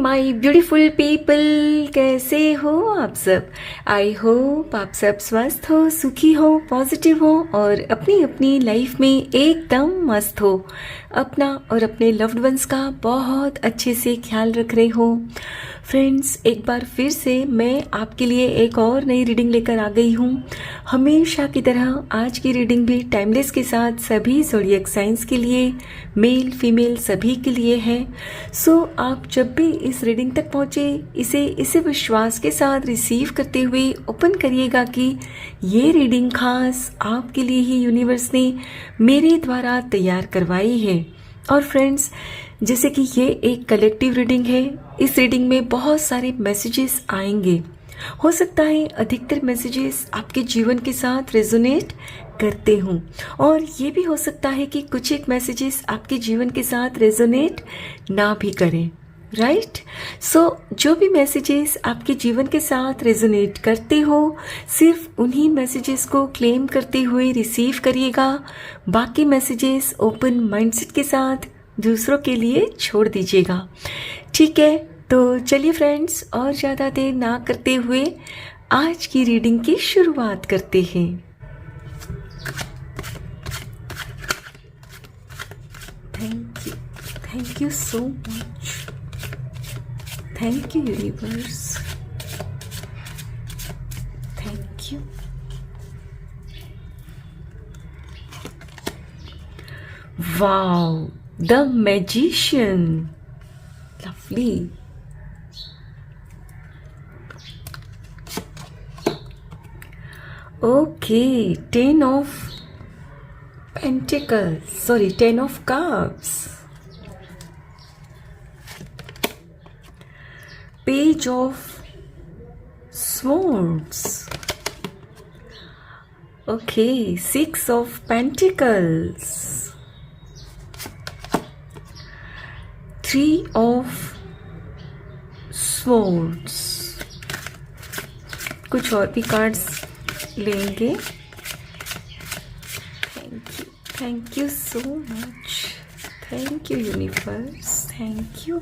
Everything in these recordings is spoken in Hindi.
माय ब्यूटीफुल पीपल, कैसे हो आप सब। आई होप आप सब स्वस्थ हो, सुखी हो, पॉजिटिव हो और अपनी अपनी लाइफ में एकदम मस्त हो। अपना और अपने लव्ड वंस का बहुत अच्छे से ख्याल रख रहे हो। फ्रेंड्स, एक बार फिर से मैं आपके लिए एक और नई रीडिंग लेकर आ गई हूँ। हमेशा की तरह आज की रीडिंग भी टाइमलेस के साथ सभी ज़ोडिएक साइंस के लिए, मेल फीमेल सभी के लिए है। सो आप जब भी इस रीडिंग तक पहुँचे, इसे विश्वास के साथ रिसीव करते हुए ओपन करिएगा कि ये रीडिंग खास आपके लिए ही यूनिवर्स ने मेरे द्वारा तैयार करवाई है। और फ्रेंड्स, जैसे कि ये एक कलेक्टिव रीडिंग है, इस रीडिंग में बहुत सारे मैसेजेस आएंगे। हो सकता है अधिकतर मैसेजेस आपके जीवन के साथ रेजोनेट करते हों, और ये भी हो सकता है कि कुछ एक मैसेजेस आपके जीवन के साथ रेजोनेट ना भी करें। राइट? सो जो भी मैसेजेस आपके जीवन के साथ रेजोनेट करते हो, सिर्फ उन्हीं मैसेजेस को क्लेम करते हुए रिसीव करिएगा। बाकी मैसेजेस ओपन माइंडसेट के साथ दूसरों के लिए छोड़ दीजिएगा। ठीक है, तो चलिए फ्रेंड्स, और ज़्यादा देर ना करते हुए आज की रीडिंग की शुरुआत करते हैं। Thank you so much. Thank you universe, thank you. Wow, the magician, lovely. Okay, 10 of Pentacles, sorry, 10 of Cups, Page of Swords, okay, 6 of Pentacles, 3 of Swords। कुछ और भी कार्ड्स लेंगे। Thank you so much. Thank you universe, thank you.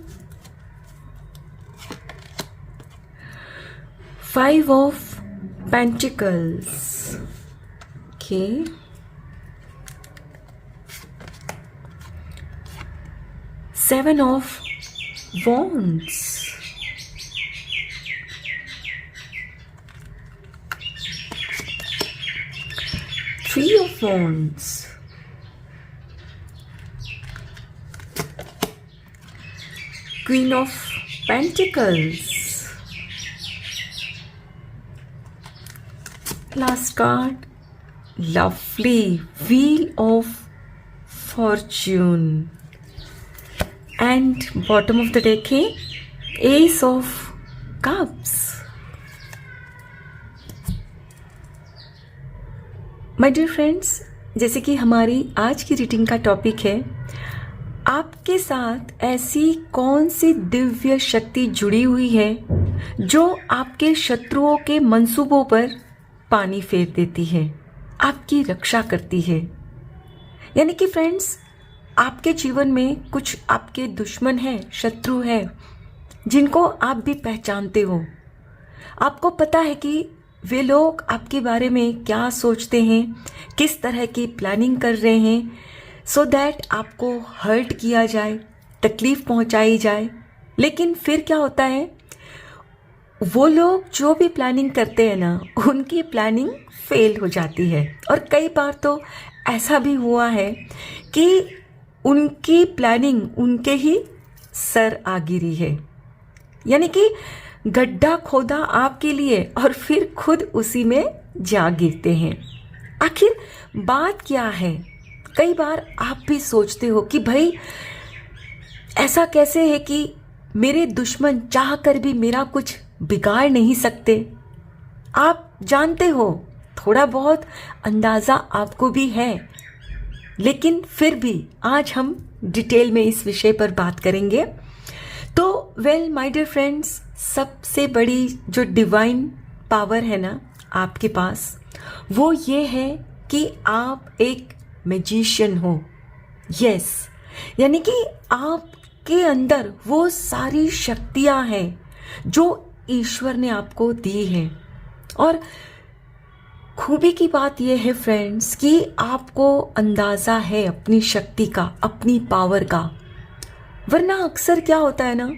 5 of Pentacles, okay, 7 of Wands, 3 of Wands, Queen of Pentacles, last card, lovely, Wheel of Fortune, and bottom of the deck है Ace of Cups। My dear friends, जैसे कि हमारी आज की रीडिंग का टॉपिक है, आपके साथ ऐसी कौन सी दिव्य शक्ति जुड़ी हुई है जो आपके शत्रुओं के मंसूबों पर पानी फेर देती है, आपकी रक्षा करती है। यानी कि फ्रेंड्स, आपके जीवन में कुछ आपके दुश्मन हैं, शत्रु हैं, जिनको आप भी पहचानते हो। आपको पता है कि वे लोग आपके बारे में क्या सोचते हैं, किस तरह की प्लानिंग कर रहे हैं, सो दैट आपको हर्ट किया जाए, तकलीफ पहुंचाई जाए। लेकिन फिर क्या होता है, वो लोग जो भी प्लानिंग करते हैं ना, उनकी प्लानिंग फेल हो जाती है। और कई बार तो ऐसा भी हुआ है कि उनकी प्लानिंग उनके ही सर आ गिरी है। यानी कि गड्ढा खोदा आपके लिए और फिर खुद उसी में जा गिरते हैं। आखिर बात क्या है? कई बार आप भी सोचते हो कि भाई ऐसा कैसे है कि मेरे दुश्मन चाह कर भी मेरा कुछ बिगाड़ नहीं सकते। आप जानते हो, थोड़ा बहुत अंदाज़ा आपको भी है, लेकिन फिर भी आज हम डिटेल में इस विषय पर बात करेंगे। तो वेल माय डियर फ्रेंड्स, सबसे बड़ी जो डिवाइन पावर है ना आपके पास, वो ये है कि आप एक मैजिशियन हो। यस, यानी कि आप आपके अंदर वो सारी शक्तियां हैं जो ईश्वर ने आपको दी है। और खूबी की बात यह है फ्रेंड्स कि आपको अंदाज़ा है अपनी शक्ति का, अपनी पावर का। वरना अक्सर क्या होता है ना,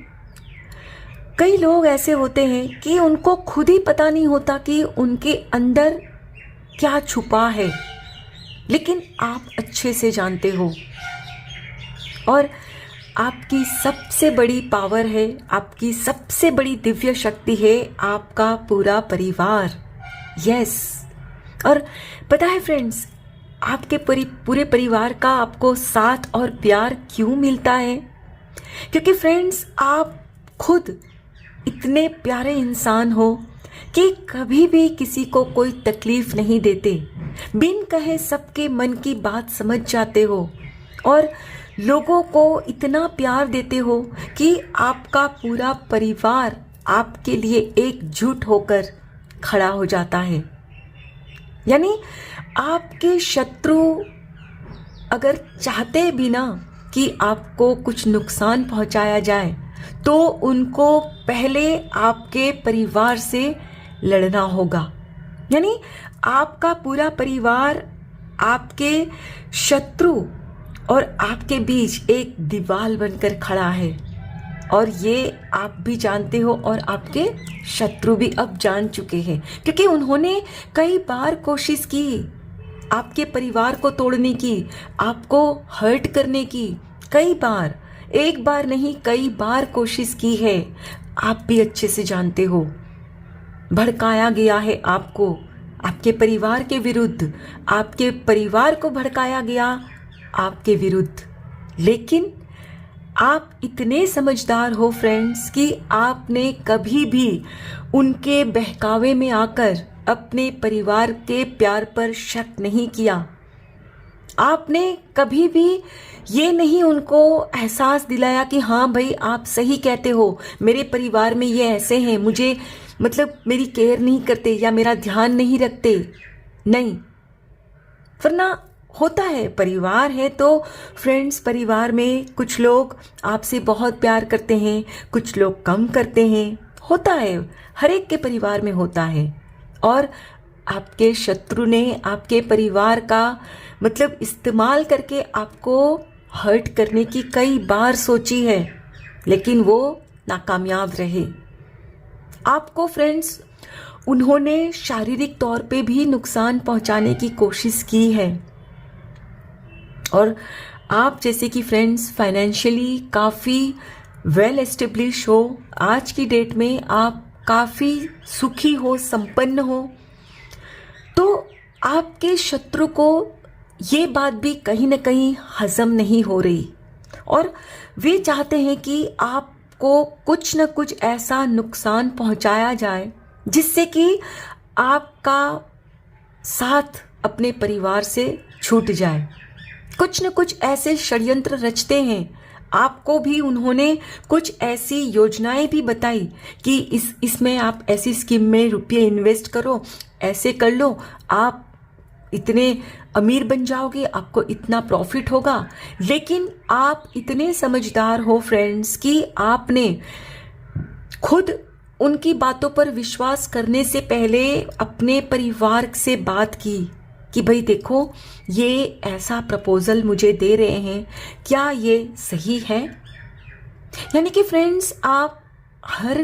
कई लोग ऐसे होते हैं कि उनको खुद ही पता नहीं होता कि उनके अंदर क्या छुपा है, लेकिन आप अच्छे से जानते हो। और आपकी सबसे बड़ी पावर है, आपकी सबसे बड़ी दिव्य शक्ति है आपका पूरा परिवार। यस। और पता है फ्रेंड्स, आपके पूरे परिवार का आपको साथ और प्यार क्यों मिलता है? क्योंकि फ्रेंड्स, आप खुद इतने प्यारे इंसान हो कि कभी भी किसी को कोई तकलीफ नहीं देते, बिन कहे सबके मन की बात समझ जाते हो और लोगों को इतना प्यार देते हो कि आपका पूरा परिवार आपके लिए एकजुट होकर खड़ा हो जाता है। यानी आपके शत्रु अगर चाहते भी ना कि आपको कुछ नुकसान पहुंचाया जाए, तो उनको पहले आपके परिवार से लड़ना होगा। यानी आपका पूरा परिवार आपके शत्रु और आपके बीच एक दीवार बनकर खड़ा है। और ये आप भी जानते हो और आपके शत्रु भी अब जान चुके हैं, क्योंकि उन्होंने कई बार कोशिश की आपके परिवार को तोड़ने की, आपको हर्ट करने की। कई बार, एक बार नहीं कई बार कोशिश की है। आप भी अच्छे से जानते हो। भड़काया गया है आपको, आपके परिवार के विरुद्ध, आपके परिवार को भड़काया गया आपके विरुद्ध। लेकिन आप इतने समझदार हो फ्रेंड्स कि आपने कभी भी उनके बहकावे में आकर अपने परिवार के प्यार पर शक नहीं किया। आपने कभी भी ये नहीं उनको एहसास दिलाया कि हाँ भाई आप सही कहते हो, मेरे परिवार में ये ऐसे हैं, मुझे मतलब मेरी केयर नहीं करते या मेरा ध्यान नहीं रखते। नहीं, वरना होता है, परिवार है तो फ्रेंड्स, परिवार में कुछ लोग आपसे बहुत प्यार करते हैं, कुछ लोग कम करते हैं। होता है, हर एक के परिवार में होता है। और आपके शत्रु ने आपके परिवार का मतलब इस्तेमाल करके आपको हर्ट करने की कई बार सोची है, लेकिन वो नाकामयाब रहे। आपको फ्रेंड्स, उन्होंने शारीरिक तौर पे भी नुकसान पहुंचाने की कोशिश की है। और आप जैसे कि फ्रेंड्स फाइनेंशियली काफ़ी वेल एस्टेब्लिश हो, आज की डेट में आप काफ़ी सुखी हो, संपन्न हो, तो आपके शत्रु को ये बात भी कहीं ना कहीं हजम नहीं हो रही और वे चाहते हैं कि आपको कुछ न कुछ ऐसा नुकसान पहुंचाया जाए जिससे कि आपका साथ अपने परिवार से छूट जाए। कुछ न कुछ ऐसे षड्यंत्र रचते हैं। आपको भी उन्होंने कुछ ऐसी योजनाएं भी बताई कि इसमें आप ऐसी स्कीम में रुपये इन्वेस्ट करो, ऐसे कर लो, आप इतने अमीर बन जाओगे, आपको इतना प्रॉफिट होगा। लेकिन आप इतने समझदार हो फ्रेंड्स कि आपने खुद उनकी बातों पर विश्वास करने से पहले अपने परिवार से बात की कि भाई देखो, ये ऐसा प्रपोजल मुझे दे रहे हैं, क्या ये सही है? यानी कि फ्रेंड्स, आप हर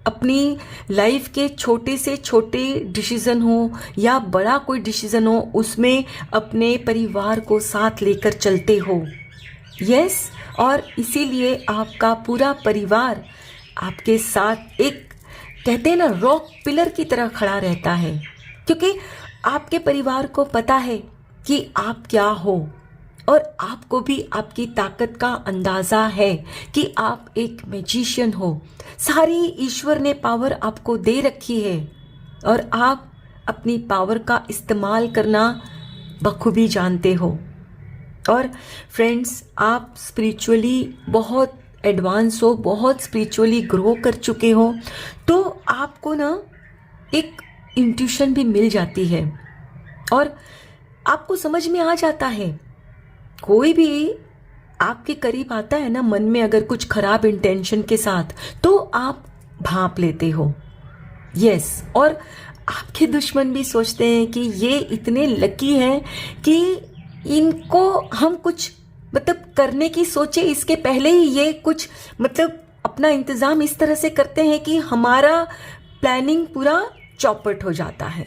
अपनी लाइफ के छोटे से छोटे डिसीजन हो या बड़ा कोई डिसीजन हो, उसमें अपने परिवार को साथ लेकर चलते हो। यस, और इसीलिए आपका पूरा परिवार आपके साथ एक, कहते हैं ना, रॉक पिलर की तरह खड़ा रहता है, क्योंकि आपके परिवार को पता है कि आप क्या हो और आपको भी आपकी ताकत का अंदाज़ा है कि आप एक मैजिशियन हो। सारी ईश्वर ने पावर आपको दे रखी है और आप अपनी पावर का इस्तेमाल करना बखूबी जानते हो। और फ्रेंड्स, आप स्पिरिचुअली बहुत एडवांस हो, बहुत स्पिरिचुअली ग्रो कर चुके हो, तो आपको ना एक इंट्यूशन भी मिल जाती है और आपको समझ में आ जाता है कोई भी आपके करीब आता है ना मन में अगर कुछ खराब इंटेंशन के साथ, तो आप भांप लेते हो। यस, और आपके दुश्मन भी सोचते हैं कि ये इतने लकी हैं कि इनको हम कुछ मतलब करने की सोचे इसके पहले ही ये कुछ मतलब अपना इंतजाम इस तरह से करते हैं कि हमारा प्लानिंग पूरा चौपट हो जाता है।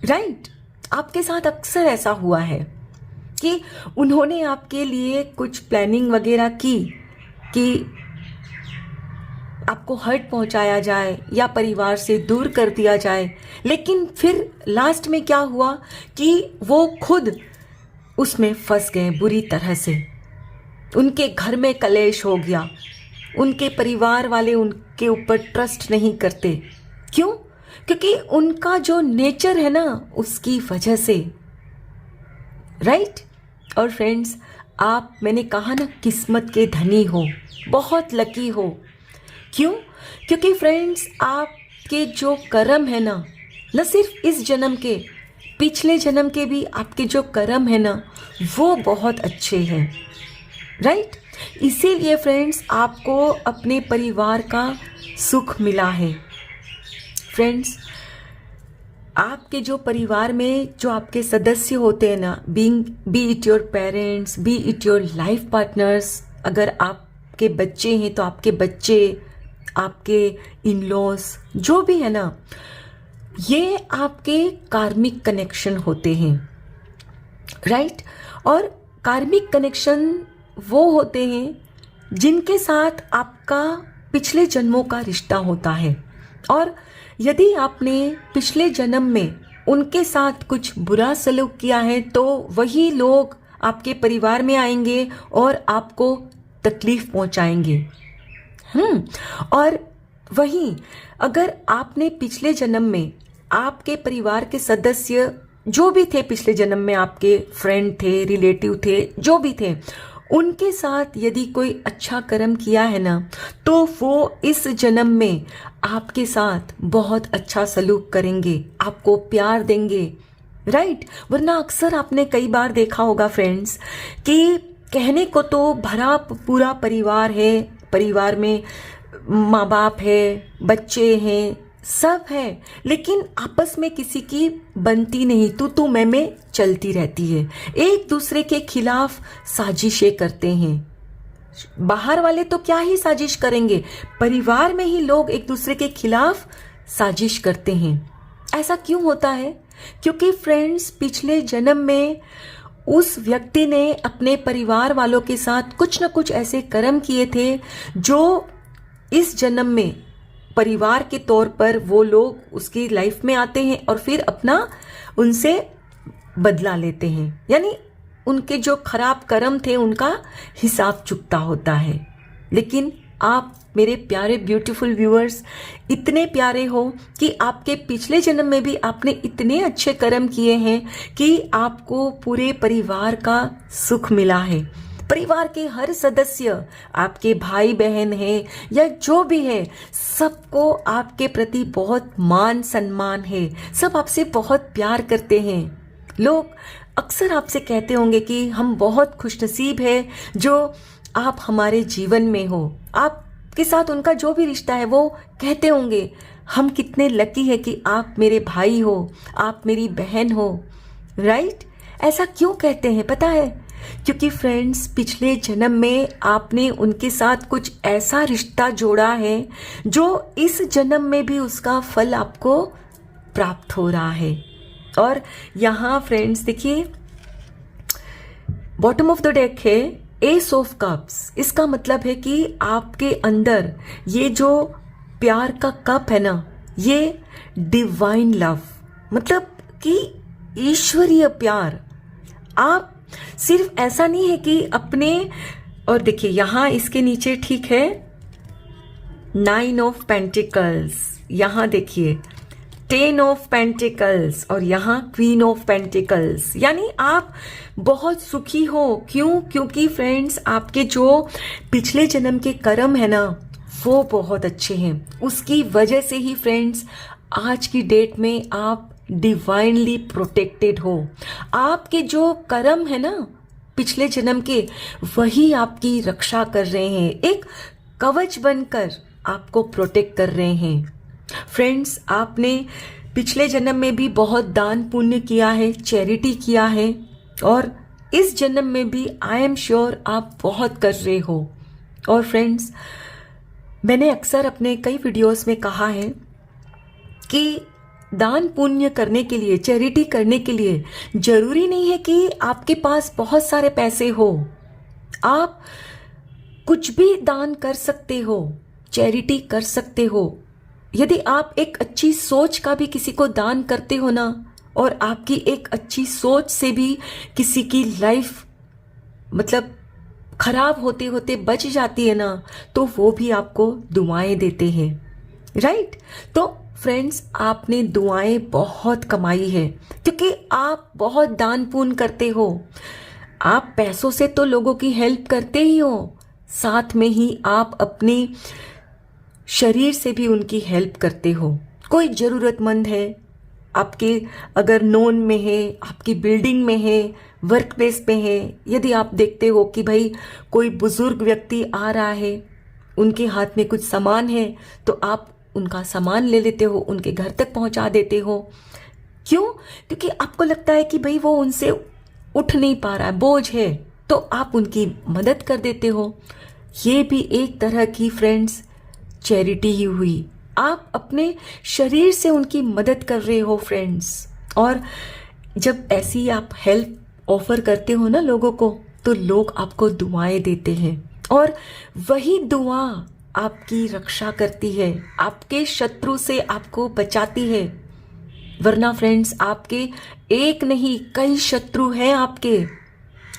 राइट? आपके साथ अक्सर ऐसा हुआ है कि उन्होंने आपके लिए कुछ प्लानिंग वगैरह की कि आपको हर्ट पहुंचाया जाए या परिवार से दूर कर दिया जाए, लेकिन फिर लास्ट में क्या हुआ कि वो खुद उसमें फंस गए बुरी तरह से। उनके घर में कलेश हो गया, उनके परिवार वाले उनके ऊपर ट्रस्ट नहीं करते। क्यों? क्योंकि उनका जो नेचर है ना, उसकी वजह से। राइट? और फ्रेंड्स, आप, मैंने कहा ना, किस्मत के धनी हो, बहुत लकी हो। क्यों? क्योंकि फ्रेंड्स, आपके जो कर्म है ना, न सिर्फ इस जन्म के, पिछले जन्म के भी आपके जो कर्म है ना, वो बहुत अच्छे हैं। राइट? इसीलिए फ्रेंड्स, आपको अपने परिवार का सुख मिला है। फ्रेंड्स, आपके जो परिवार में जो आपके सदस्य होते हैं ना, B it your parents, B it your life partners, अगर आपके बच्चे हैं तो आपके बच्चे, आपके इन लॉज, जो भी है ना, ये आपके कार्मिक कनेक्शन होते हैं। राइट? और कार्मिक कनेक्शन वो होते हैं जिनके साथ आपका पिछले जन्मों का रिश्ता होता है। और यदि आपने पिछले जन्म में उनके साथ कुछ बुरा सलूक किया है, तो वही लोग आपके परिवार में आएंगे और आपको तकलीफ पहुंचाएंगे। और वहीं अगर आपने पिछले जन्म में आपके परिवार के सदस्य जो भी थे, पिछले जन्म में आपके फ्रेंड थे, रिलेटिव थे, जो भी थे, उनके साथ यदि कोई अच्छा कर्म किया है ना, तो वो इस जन्म में आपके साथ बहुत अच्छा सलूक करेंगे, आपको प्यार देंगे। राइट? वरना अक्सर आपने कई बार देखा होगा फ्रेंड्स कि कहने को तो भरा पूरा परिवार है, परिवार में माँ बाप है, बच्चे हैं, सब है, लेकिन आपस में किसी की बनती नहीं, तू मैं चलती रहती है। एक दूसरे के खिलाफ साजिशें करते हैं। बाहर वाले तो क्या ही साजिश करेंगे, परिवार में ही लोग एक दूसरे के खिलाफ साजिश करते हैं। ऐसा क्यों होता है? क्योंकि फ्रेंड्स, पिछले जन्म में उस व्यक्ति ने अपने परिवार वालों के साथ कुछ न कुछ ऐसे कर्म किए थे जो इस जन्म में परिवार के तौर पर वो लोग उसकी लाइफ में आते हैं और फिर अपना उनसे बदला लेते हैं। यानी उनके जो खराब कर्म थे उनका हिसाब चुकता होता है। लेकिन आप मेरे प्यारे ब्यूटीफुल व्यूअर्स इतने प्यारे हो कि आपके पिछले जन्म में भी आपने इतने अच्छे कर्म किए हैं कि आपको पूरे परिवार का सुख मिला है। परिवार के हर सदस्य, आपके भाई बहन हैं या जो भी है, सबको आपके प्रति बहुत मान सम्मान है, सब आपसे बहुत प्यार करते हैं। लोग अक्सर आपसे कहते होंगे कि हम बहुत खुशनसीब हैं जो आप हमारे जीवन में हो। आपके साथ उनका जो भी रिश्ता है वो कहते होंगे हम कितने लकी है कि आप मेरे भाई हो, आप मेरी बहन हो। राइट? ऐसा क्यों कहते हैं पता है? क्योंकि फ्रेंड्स, पिछले जन्म में आपने उनके साथ कुछ ऐसा रिश्ता जोड़ा है जो इस जन्म में भी उसका फल आपको प्राप्त हो रहा है। और यहाँ फ्रेंड्स देखिए, बॉटम ऑफ द डेक है एस ऑफ कप्स। इसका मतलब है कि आपके अंदर ये जो प्यार का कप है ना, ये डिवाइन लव, मतलब कि ईश्वरीय प्यार। आप सिर्फ ऐसा नहीं है कि अपने, और देखिए यहाँ इसके नीचे ठीक है 9 ऑफ पेंटिकल्स, यहाँ देखिए 10 ऑफ पेंटिकल्स और यहाँ क्वीन ऑफ पेंटिकल्स। यानी आप बहुत सुखी हो। क्यों? क्योंकि फ्रेंड्स, आपके जो पिछले जन्म के कर्म है ना, वो बहुत अच्छे हैं। उसकी वजह से ही फ्रेंड्स आज की डेट में आप डिवाइनली प्रोटेक्टेड हो। आपके जो कर्म है ना, पिछले जन्म के वही आपकी रक्षा कर रहे हैं, एक कवच बनकर आपको प्रोटेक्ट कर रहे हैं। फ्रेंड्स, आपने पिछले जन्म में भी बहुत दान पुण्य किया है, चैरिटी किया है, और इस जन्म में भी आई एम श्योर आप बहुत कर रहे हो। और फ्रेंड्स, मैंने अक्सर अपने कई वीडियोस में कहा है कि दान पुण्य करने के लिए, चैरिटी करने के लिए जरूरी नहीं है कि आपके पास बहुत सारे पैसे हो। आप कुछ भी दान कर सकते हो, चैरिटी कर सकते हो। यदि आप एक अच्छी सोच का भी किसी को दान करते हो ना, और आपकी एक अच्छी सोच से भी किसी की लाइफ मतलब खराब होते होते बच जाती है ना, तो वो भी आपको दुआएं देते हैं, राइट। तो फ्रेंड्स, आपने दुआएं बहुत कमाई है क्योंकि आप बहुत दान पुण्य करते हो। आप पैसों से तो लोगों की हेल्प करते ही हो, साथ में ही आप अपने शरीर से भी उनकी हेल्प करते हो। कोई ज़रूरतमंद है, आपके अगर नोन में है, आपकी बिल्डिंग में है, वर्क प्लेस पे है, यदि आप देखते हो कि भाई कोई बुजुर्ग व्यक्ति आ रहा है, उनके हाथ में कुछ सामान है, तो आप उनका सामान ले लेते हो, उनके घर तक पहुंचा देते हो। क्यों? क्योंकि आपको लगता है कि भाई वो उनसे उठ नहीं पा रहा है, बोझ है, तो आप उनकी मदद कर देते हो। ये भी एक तरह की फ्रेंड्स चैरिटी ही हुई। आप अपने शरीर से उनकी मदद कर रहे हो फ्रेंड्स। और जब ऐसी आप हेल्प ऑफर करते हो ना लोगों को, तो लोग आपको दुआएं देते हैं, और वही दुआ आपकी रक्षा करती है, आपके शत्रु से आपको बचाती है। वरना फ्रेंड्स, आपके एक नहीं कई शत्रु हैं।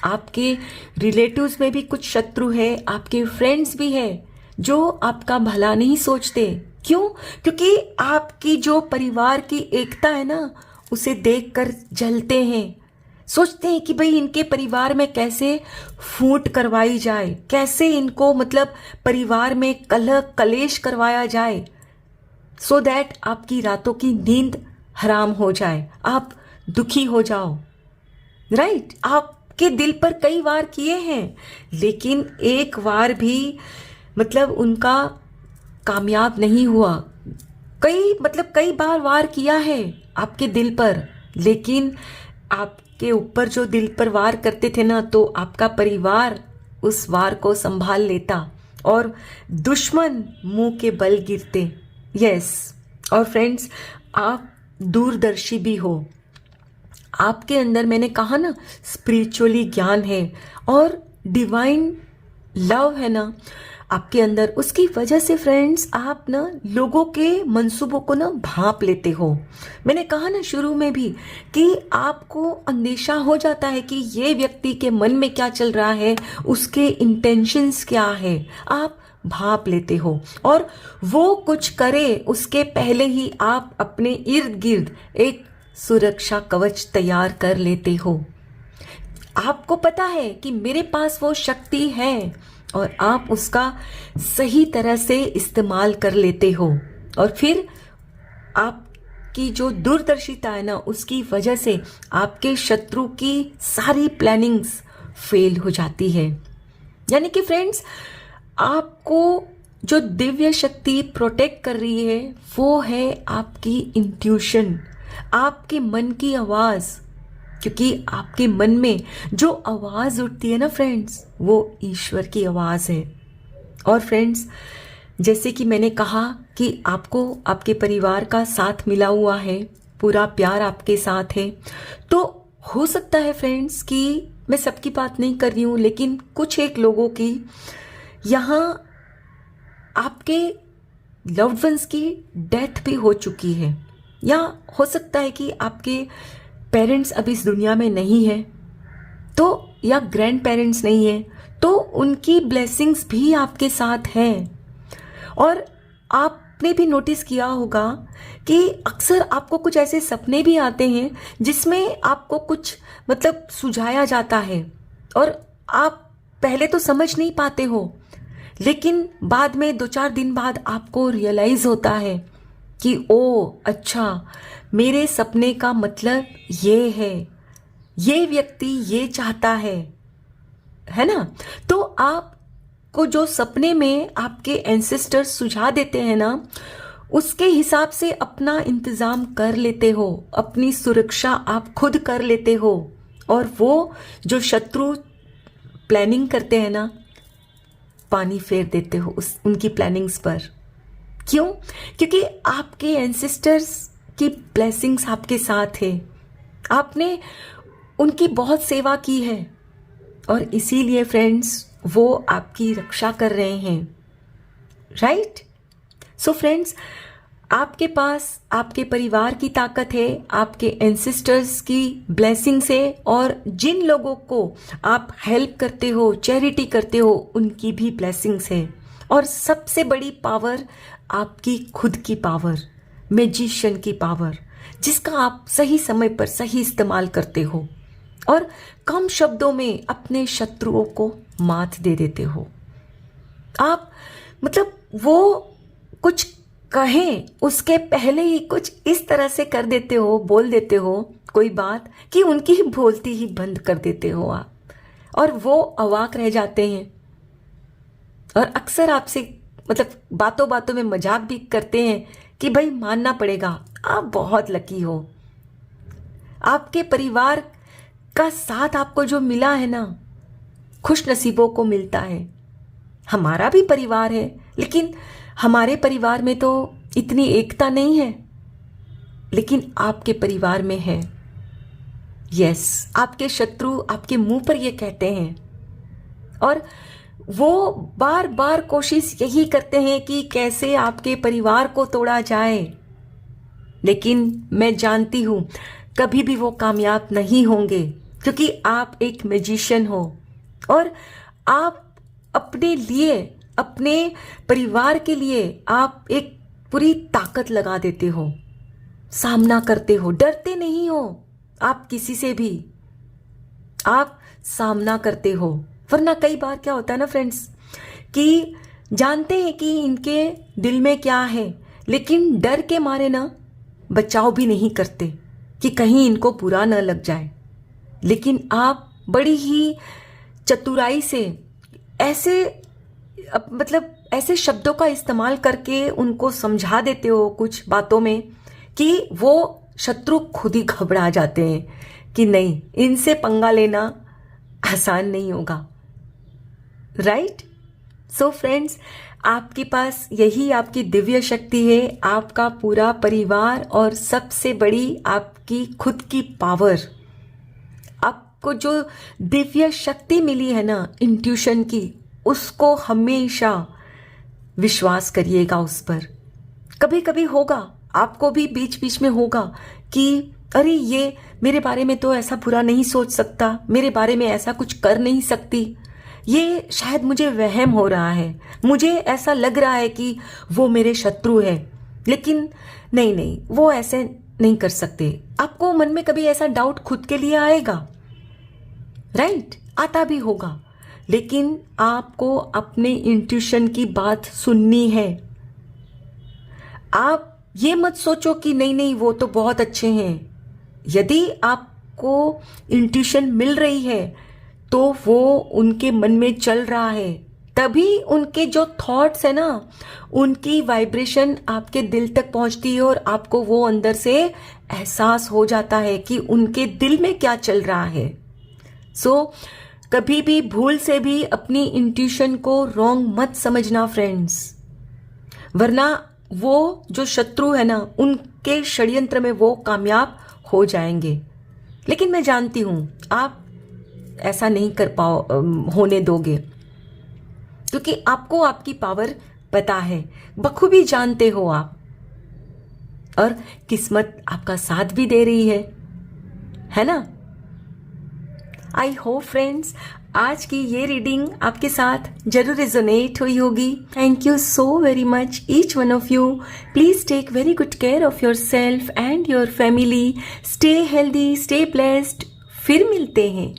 आपके रिलेटिव्स में भी कुछ शत्रु है, आपके फ्रेंड्स भी है जो आपका भला नहीं सोचते। क्यों? क्योंकि आपकी जो परिवार की एकता है ना, उसे देखकर जलते हैं, सोचते हैं कि भाई इनके परिवार में कैसे फूट करवाई जाए, कैसे इनको मतलब परिवार में कलह कलेश करवाया जाए, सो दैट आपकी रातों की नींद हराम हो जाए, आप दुखी हो जाओ, राइट। आपके दिल पर कई वार किए हैं, लेकिन एक वार भी मतलब उनका कामयाब नहीं हुआ। कई बार वार किया है आपके दिल पर, लेकिन आपके ऊपर जो दिल पर वार करते थे ना, तो आपका परिवार उस वार को संभाल लेता और दुश्मन मुंह के बल गिरते। यस। और फ्रेंड्स, आप दूरदर्शी भी हो। आपके अंदर, मैंने कहा ना, स्पिरिचुअली ज्ञान है और डिवाइन लव है ना आपके अंदर। उसकी वजह से फ्रेंड्स, आप ना लोगों के मंसूबों को ना भांप लेते हो। मैंने कहा ना शुरू में भी कि आपको अंदेशा हो जाता है कि ये व्यक्ति के मन में क्या चल रहा है, उसके इंटेंशंस क्या है, आप भांप लेते हो। और वो कुछ करे उसके पहले ही आप अपने इर्द गिर्द एक सुरक्षा कवच तैयार कर लेते हो। आपको पता है कि मेरे पास वो शक्ति है, और आप उसका सही तरह से इस्तेमाल कर लेते हो। और फिर आपकी जो दूरदर्शिता है ना, उसकी वजह से आपके शत्रु की सारी प्लानिंग्स फेल हो जाती है। यानी कि फ्रेंड्स, आपको जो दिव्य शक्ति प्रोटेक्ट कर रही है, वो है आपकी इंट्यूशन, आपके मन की आवाज़। क्योंकि आपके मन में जो आवाज़ उठती है ना फ्रेंड्स, वो ईश्वर की आवाज़ है। और फ्रेंड्स, जैसे कि मैंने कहा कि आपको आपके परिवार का साथ मिला हुआ है, पूरा प्यार आपके साथ है, तो हो सकता है फ्रेंड्स कि मैं सबकी बात नहीं कर रही हूँ, लेकिन कुछ एक लोगों की यहाँ आपके लव्ड वंस की डेथ भी हो चुकी है, या हो सकता है कि आपके पेरेंट्स अभी इस दुनिया में नहीं है, तो या ग्रैंड पेरेंट्स नहीं है, तो उनकी ब्लेसिंग्स भी आपके साथ हैं। और आपने भी नोटिस किया होगा कि अक्सर आपको कुछ ऐसे सपने भी आते हैं जिसमें आपको कुछ मतलब सुझाया जाता है, और आप पहले तो समझ नहीं पाते हो, लेकिन बाद में 2-4 दिन बाद आपको रियलाइज होता है कि ओ अच्छा, मेरे सपने का मतलब ये है, ये व्यक्ति ये चाहता है, है ना। तो आपको जो सपने में आपके एंसेस्टर्स सुझाव देते हैं ना, उसके हिसाब से अपना इंतजाम कर लेते हो, अपनी सुरक्षा आप खुद कर लेते हो। और वो जो शत्रु प्लानिंग करते हैं ना, पानी फेर देते हो उनकी प्लानिंग्स पर। क्यों? क्योंकि आपके एंसेस्टर्स की ब्लेसिंग्स आपके साथ है, आपने उनकी बहुत सेवा की है और इसीलिए फ्रेंड्स वो आपकी रक्षा कर रहे हैं, राइट। सो फ्रेंड्स, आपके पास आपके परिवार की ताकत है, आपके एंसेस्टर्स की ब्लेसिंग्स है, और जिन लोगों को आप हेल्प करते हो, चैरिटी करते हो, उनकी भी ब्लेसिंग्स है। और सबसे बड़ी पावर आपकी खुद की पावर, मैजिशियन की पावर, जिसका आप सही समय पर सही इस्तेमाल करते हो और कम शब्दों में अपने शत्रुओं को मात दे देते हो। आप मतलब वो कुछ कहें उसके पहले ही कुछ इस तरह से कर देते हो, बोल देते हो कोई बात कि उनकी ही बोलती ही बंद कर देते हो आप, और वो अवाक रह जाते हैं। और अक्सर आपसे मतलब बातों बातों में मजाक भी करते हैं कि भाई मानना पड़ेगा, आप बहुत लकी हो, आपके परिवार का साथ आपको जो मिला है ना, खुश नसीबों को मिलता है। हमारा भी परिवार है, लेकिन हमारे परिवार में तो इतनी एकता नहीं है, लेकिन आपके परिवार में है। यस, आपके शत्रु आपके मुंह पर ये कहते हैं और वो बार बार कोशिश यही करते हैं कि कैसे आपके परिवार को तोड़ा जाए, लेकिन मैं जानती हूं कभी भी वो कामयाब नहीं होंगे, क्योंकि आप एक मैजिशियन हो और आप अपने लिए, अपने परिवार के लिए आप एक पूरी ताकत लगा देते हो, सामना करते हो, डरते नहीं हो आप किसी से भी, आप सामना करते हो। वरना कई बार क्या होता है ना फ्रेंड्स, कि जानते हैं कि इनके दिल में क्या है, लेकिन डर के मारे ना बचाव भी नहीं करते कि कहीं इनको बुरा न लग जाए। लेकिन आप बड़ी ही चतुराई से ऐसे मतलब ऐसे शब्दों का इस्तेमाल करके उनको समझा देते हो कुछ बातों में कि वो शत्रु खुद ही घबरा जाते हैं कि नहीं, इनसे पंगा लेना आसान नहीं होगा, राइट। सो फ्रेंड्स, आपके पास यही आपकी दिव्य शक्ति है, आपका पूरा परिवार, और सबसे बड़ी आपकी खुद की पावर। आपको जो दिव्य शक्ति मिली है ना, इंट्यूशन की, उसको हमेशा विश्वास करिएगा उस पर। कभी कभी होगा, आपको भी बीच बीच में होगा कि अरे ये मेरे बारे में तो ऐसा बुरा नहीं सोच सकता, मेरे बारे में ऐसा कुछ कर नहीं सकती, ये शायद मुझे वहम हो रहा है, मुझे ऐसा लग रहा है कि वो मेरे शत्रु है, लेकिन नहीं नहीं, वो ऐसे नहीं कर सकते। आपको मन में कभी ऐसा डाउट खुद के लिए आएगा, राइट, आता भी होगा, लेकिन आपको अपने इंट्यूशन की बात सुननी है। आप ये मत सोचो कि नहीं नहीं वो तो बहुत अच्छे हैं। यदि आपको इंट्यूशन मिल रही है तो वो उनके मन में चल रहा है, तभी उनके जो थॉट्स है ना, उनकी वाइब्रेशन आपके दिल तक पहुंचती है और आपको वो अंदर से एहसास हो जाता है कि उनके दिल में क्या चल रहा है। सो कभी भी भूल से भी अपनी इंट्यूशन को रॉन्ग मत समझना फ्रेंड्स, वरना वो जो शत्रु है ना, उनके षड्यंत्र में वो कामयाब हो जाएंगे। लेकिन मैं जानती हूं आप ऐसा नहीं कर होने दोगे, क्योंकि आपको आपकी पावर पता है, बखूबी जानते हो आप, और किस्मत आपका साथ भी दे रही है ना। आई होप फ्रेंड्स आज की ये रीडिंग आपके साथ जरूर रेजोनेट हुई होगी। Thank you so very much each one of you. Please take very good care of yourself and your family. Stay healthy, stay blessed. फिर मिलते हैं।